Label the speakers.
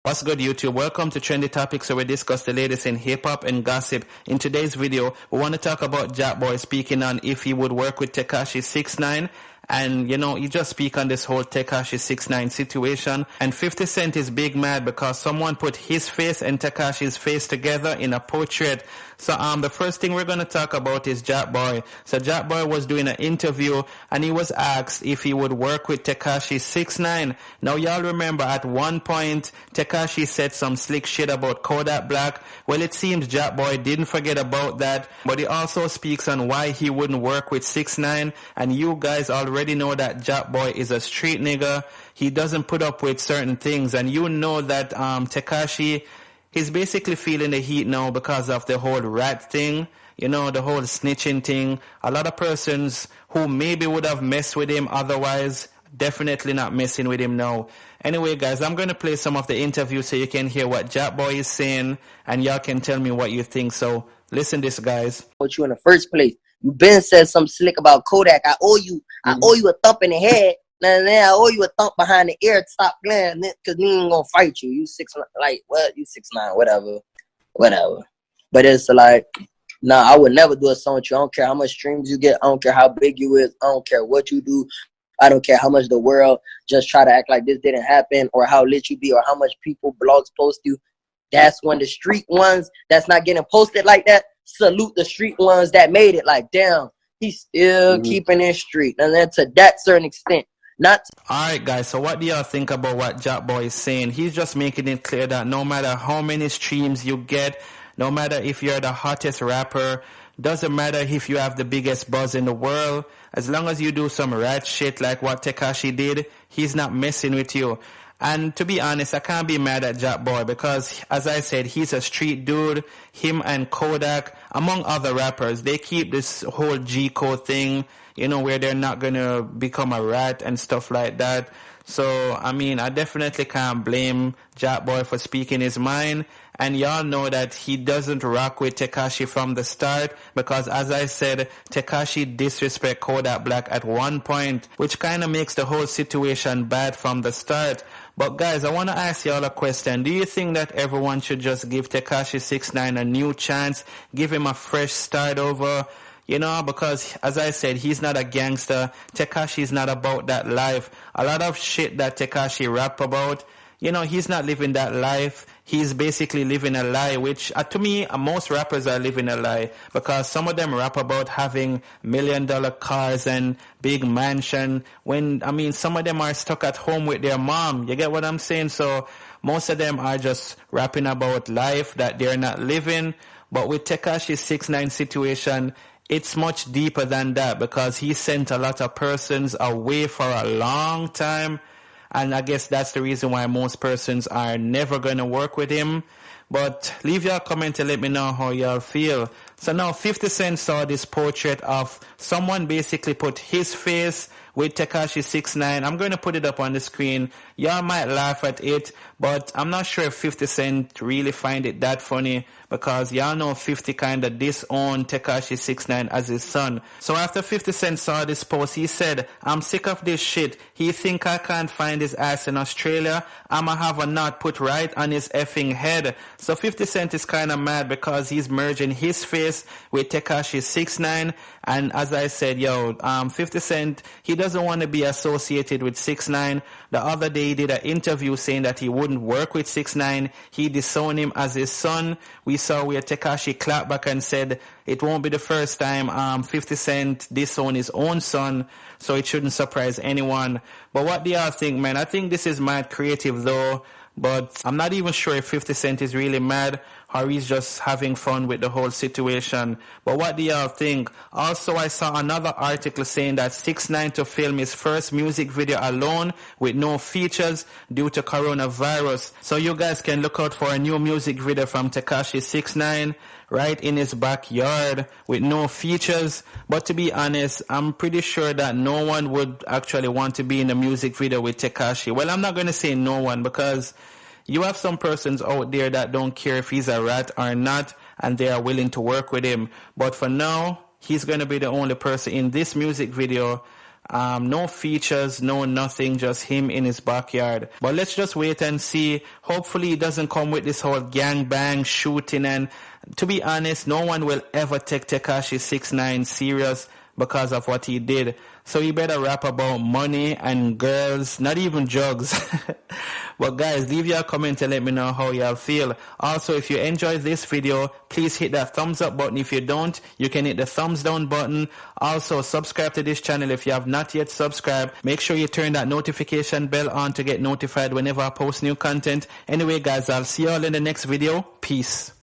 Speaker 1: What's good, YouTube? Welcome to Trendy Topics, where we discuss the latest in hip-hop and gossip. In today's video, we want to talk about Jackboy speaking on if he would work with Tekashi 6ix9ine. And, he just speak on this whole Tekashi 6ix9ine situation. And 50 Cent is big mad because someone put his face and Tekashi's face together in a portrait. So, the first thing we're going to talk about is Jackboy. So, Jackboy was doing an interview and he was asked if he would work with Tekashi 6ix9ine. Now, y'all remember at one point, Tekashi said some slick shit about Kodak Black. Well, it seems Jackboy didn't forget about that, but he also speaks on why he wouldn't work with 6ix9ine. And you guys already know that Jackboy is a street nigga. He doesn't put up with certain things, and you know that Tekashi, he's basically feeling the heat now because of the whole rat thing, the whole snitching thing. A lot of persons who maybe would have messed with him otherwise, definitely not messing with him now. Anyway, guys, I'm going to play some of the interview so you can hear what Jackboy is saying, and y'all can tell me what you think. So listen this, guys.
Speaker 2: What you in the first place? You been said something slick about Kodak. I owe you a thump in the head. Now I owe you a thump behind the ear. Stop playing, because we ain't gonna fight you. You 6'9", like what? You 6'9", whatever. But it's like, nah, I would never do a song with you. I don't care how much streams you get. I don't care how big you is. I don't care what you do. I don't care how much the world just try to act like this didn't happen, or how lit you be, or how much people blogs post you. That's when the street ones that's not getting posted like that, salute the street ones that made it. Like, damn, he's still keeping it street. And then to that certain extent.
Speaker 1: Alright, guys, so what do y'all think about what Jackboy is saying? He's just making it clear that no matter how many streams you get, no matter if you're the hottest rapper, doesn't matter if you have the biggest buzz in the world, as long as you do some rat shit like what Tekashi did, he's not messing with you. And to be honest, I can't be mad at Jackboy because, as I said, he's a street dude. Him and Kodak, among other rappers, they keep this whole G-code thing, where they're not gonna become a rat and stuff like that. So, I definitely can't blame Jackboy for speaking his mind. And y'all know that he doesn't rock with Tekashi from the start because, as I said, Tekashi disrespect Kodak Black at one point, which kind of makes the whole situation bad from the start. But guys, I want to ask y'all a question. Do you think that everyone should just give Tekashi 6ix9ine a new chance, give him a fresh start over? Because, as I said, he's not a gangster. Tekashi's not about that life. A lot of shit that Tekashi rap about, he's not living that life. He's basically living a lie, which to me, most rappers are living a lie because some of them rap about having $1 million cars and big mansion when, some of them are stuck at home with their mom. You get what I'm saying? So most of them are just rapping about life that they're not living. But with Tekashi's 6ix9ine situation, it's much deeper than that because he sent a lot of persons away for a long time. And I guess that's the reason why most persons are never going to work with him. But leave your comment and let me know how y'all feel. So now 50 Cent saw this portrait of someone basically put his face with Tekashi 6ix9ine. I'm going to put it up on the screen. Y'all might laugh at it, but I'm not sure if 50 Cent really find it that funny because y'all know 50 kind of disowned Tekashi 6ix9ine as his son. So after 50 Cent saw this post, he said, "I'm sick of this shit. He think I can't find his ass in Australia. I'ma have a knot put right on his effing head." So 50 Cent is kind of mad because he's merging his face with Tekashi 6ix9ine. And as I said, 50 Cent, he doesn't want to be associated with 6ix9ine. The other day he did an interview saying that he wouldn't work with 6ix9ine. He disowned him as his son. We saw where Tekashi clapped back and said it won't be the first time 50 Cent disowned his own son, so it shouldn't surprise anyone. But what do y'all think, man? I think this is mad creative though, but I'm not even sure if 50 Cent is really mad or he's just having fun with the whole situation. But what do y'all think? Also, I saw another article saying that 6ix9ine to film his first music video alone with no features due to coronavirus. So you guys can look out for a new music video from Tekashi 6ix9ine right in his backyard with no features. But to be honest, I'm pretty sure that no one would actually want to be in a music video with Tekashi. Well, I'm not going to say no one because you have some persons out there that don't care if he's a rat or not, and they are willing to work with him. But for now, he's going to be the only person in this music video No features, no nothing, just him in his backyard. But let's just wait and see. Hopefully he doesn't come with this whole gang bang shooting, and to be honest, no one will ever take Tekashi 6ix9ine serious because of what he did. So he better rap about money and girls, not even drugs. But guys, leave your comment and let me know how y'all feel. Also, if you enjoyed this video, please hit that thumbs up button. If you don't, you can hit the thumbs down button. Also, subscribe to this channel if you have not yet subscribed. Make sure you turn that notification bell on to get notified whenever I post new content. Anyway guys, I'll see y'all in the next video. Peace.